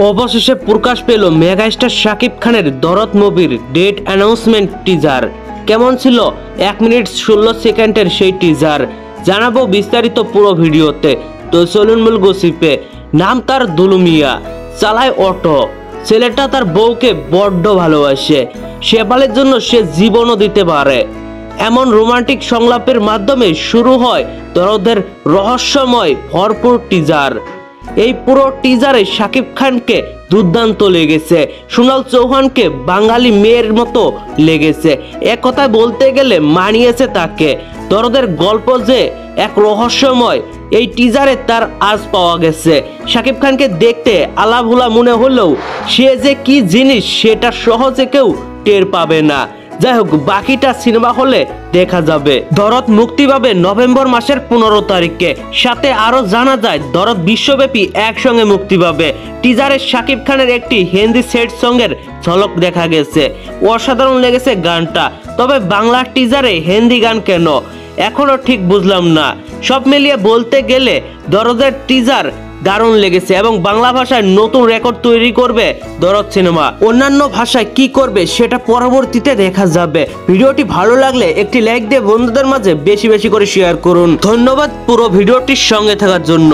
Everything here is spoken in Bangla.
অবশেষে প্রকাশ পেল মেগাস্টার শাকিব খানের দরদ মুভির ডেট অ্যানাউন্সমেন্ট টিজার। কেমন ছিল 1 মিনিট 16 সেকেন্ডের সেই টিজার, জানাবো বিস্তারিত পুরো ভিডিওতে। তো চলুন মূল গসিপে। নাম তার দুলু মিয়া, চালায় অটো। ছেলেটা তার বউকে বড্ড ভালোবাসে, সেবালের জন্য সে জীবনও দিতে পারে। এমন রোমান্টিক সংলাপের মাধ্যমে শুরু হয় দরদের রহস্যময় ভরপুর টিজার। এই পুরো টিজারে শাকিব খানকে দুর্দান্ত লেগেছে, সোনাল চৌহানকে বাঙালি মেয়ের মতো লেগেছে। এক কথায় বলতে গেলে মানিয়েছে তাকে। দরদের গল্প যে এক রহস্যময়, এই টিজারে তার আজ পাওয়া গেছে। শাকিব খানকে দেখতে আলাভোলা মনে হলেও সে যে কি জিনিস সেটা সহজে কেউ টের পাবে না। যাই হোক, বাকিটা সিনেমা হলে দেখা যাবে। দরদ মুক্তি পাবে নভেম্বর মাসের 15 তারিখে। সাথে আরো জানা যায় দরদ বিশ্বব্যাপী একসঙ্গে মুক্তি পাবে। টিজারে শাকিব খানের একটি হিন্দি সেট সঙ্গের ঝলক দেখা গেছে। অসাধারণ লেগেছে গানটা, তবে বাংলা টিজারে হিন্দি গান কেন এখনো ঠিক বুঝলাম না। সব মিলিয়ে বলতে গেলে দরদের টিজার দারুণ লেগেছে এবং বাংলা ভাষায় নতুন রেকর্ড তৈরি করবে দরদ সিনেমা। অন্যান্য ভাষায় কি করবে সেটা পরবর্তীতে দেখা যাবে। ভিডিওটি ভালো লাগলে একটি লাইক দিয়ে বন্ধুদের মাঝে বেশি বেশি করে শেয়ার করুন। ধন্যবাদ পুরো ভিডিওটির সঙ্গে থাকার জন্য।